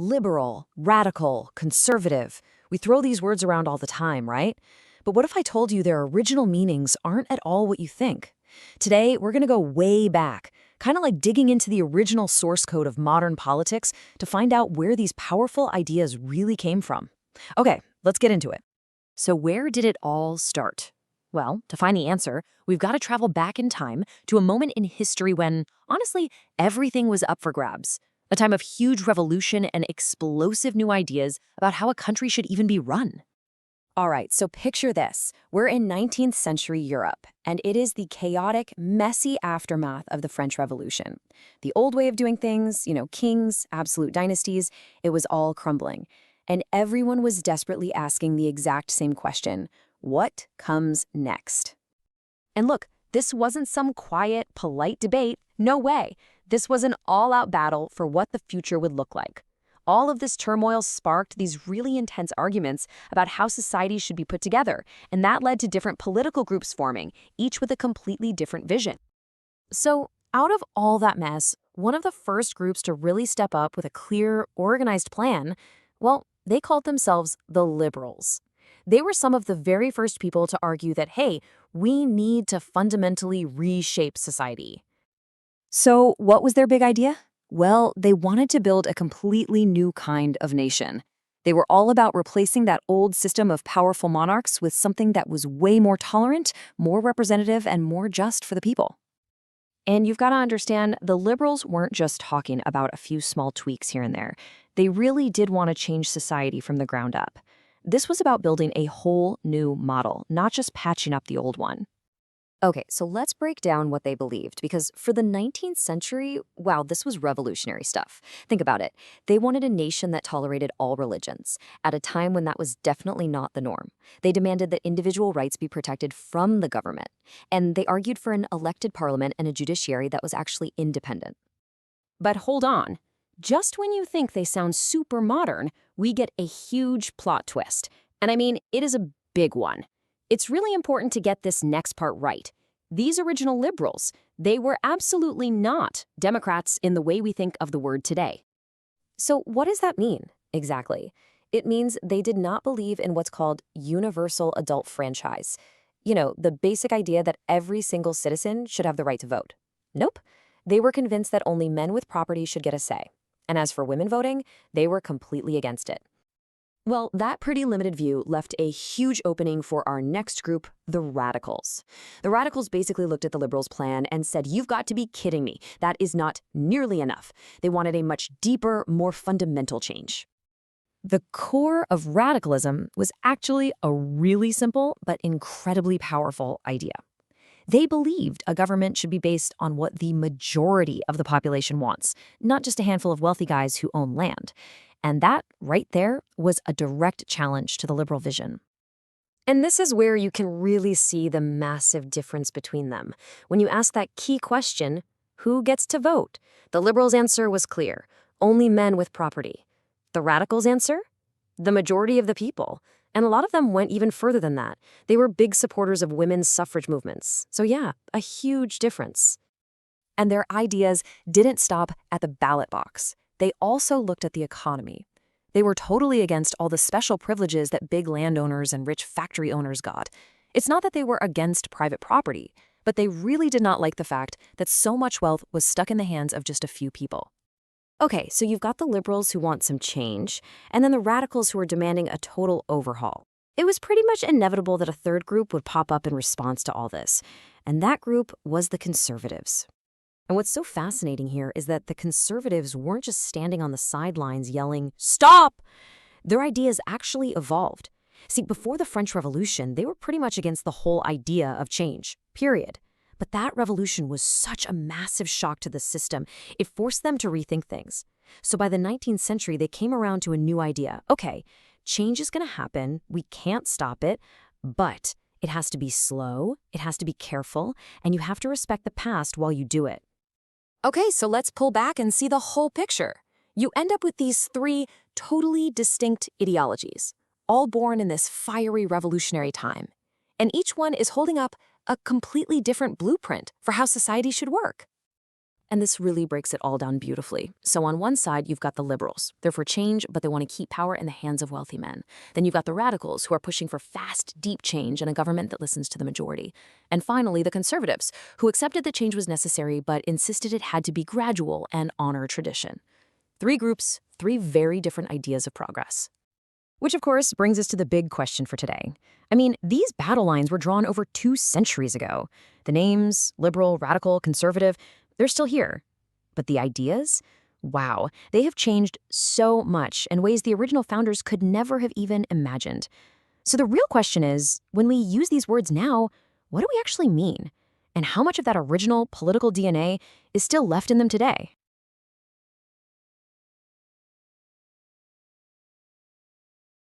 Liberal, radical, conservative. We throw these words around all the time, right? But what if I told you their original meanings aren't at all what you think? Today, we're going to go way back, kind of like digging into the original source code of modern politics to find out where these powerful ideas really came from. Okay, let's get into it. So where did it all start? Well, to find the answer, we've got to travel back in time to a moment in history when, honestly, everything was up for grabs. A time of huge revolution and explosive new ideas about how a country should even be run. All right, so picture this. We're in 19th century Europe, and it is the chaotic, messy aftermath of the French Revolution. The old way of doing things, kings, absolute dynasties, it was all crumbling. And everyone was desperately asking the exact same question: what comes next? And look, this wasn't some quiet, polite debate. No way. This was an all-out battle for what the future would look like. All of this turmoil sparked these really intense arguments about how society should be put together, and that led to different political groups forming, each with a completely different vision. So, out of all that mess, one of the first groups to really step up with a clear, organized plan, well, they called themselves the liberals. They were some of the very first people to argue that, hey, we need to fundamentally reshape society. So, what was their big idea? Well, they wanted to build a completely new kind of nation. They were all about replacing that old system of powerful monarchs with something that was way more tolerant, more representative, and more just for the people. And you've got to understand, the liberals weren't just talking about a few small tweaks here and there. They really did want to change society from the ground up. This was about building a whole new model, not just patching up the old one. Okay, so let's break down what they believed, because for the 19th century, wow, this was revolutionary stuff. Think about it. They wanted a nation that tolerated all religions, at a time when that was definitely not the norm. They demanded that individual rights be protected from the government, and they argued for an elected parliament and a judiciary that was actually independent. But hold on. Just when you think they sound super modern, we get a huge plot twist. And I mean, it is a big one. It's really important to get this next part right. These original liberals, they were absolutely not Democrats in the way we think of the word today. So what does that mean, exactly? It means they did not believe in what's called universal adult franchise. The basic idea that every single citizen should have the right to vote. Nope. They were convinced that only men with property should get a say. And as for women voting, they were completely against it. Well, that pretty limited view left a huge opening for our next group, the radicals. The radicals basically looked at the liberals' plan and said, you've got to be kidding me. That is not nearly enough. They wanted a much deeper, more fundamental change. The core of radicalism was actually a really simple but incredibly powerful idea. They believed a government should be based on what the majority of the population wants, not just a handful of wealthy guys who own land. And that, right there, was a direct challenge to the liberal vision. And this is where you can really see the massive difference between them. When you ask that key question, who gets to vote? The liberals' answer was clear: only men with property. The radicals' answer? The majority of the people. And a lot of them went even further than that. They were big supporters of women's suffrage movements. So yeah, a huge difference. And their ideas didn't stop at the ballot box. They also looked at the economy. They were totally against all the special privileges that big landowners and rich factory owners got. It's not that they were against private property, but they really did not like the fact that so much wealth was stuck in the hands of just a few people. Okay, so you've got the liberals who want some change, and then the radicals who are demanding a total overhaul. It was pretty much inevitable that a third group would pop up in response to all this, and that group was the conservatives. And what's so fascinating here is that the conservatives weren't just standing on the sidelines yelling, "Stop!" Their ideas actually evolved. See, before the French Revolution, they were pretty much against the whole idea of change, period. But that revolution was such a massive shock to the system, it forced them to rethink things. So by the 19th century, they came around to a new idea. Okay, change is going to happen, we can't stop it, but it has to be slow, it has to be careful, and you have to respect the past while you do it. Okay, so let's pull back and see the whole picture. You end up with these three totally distinct ideologies, all born in this fiery revolutionary time. And each one is holding up a completely different blueprint for how society should work. And this really breaks it all down beautifully. So on one side, you've got the liberals. They're for change, but they want to keep power in the hands of wealthy men. Then you've got the radicals, who are pushing for fast, deep change and a government that listens to the majority. And finally, the conservatives, who accepted that change was necessary, but insisted it had to be gradual and honor tradition. Three groups, three very different ideas of progress. Which, of course, brings us to the big question for today. I mean, these battle lines were drawn over 2 centuries ago. The names, liberal, radical, conservative, they're still here. But the ideas? Wow, they have changed so much in ways the original founders could never have even imagined. So the real question is, when we use these words now, what do we actually mean? And how much of that original political DNA is still left in them today?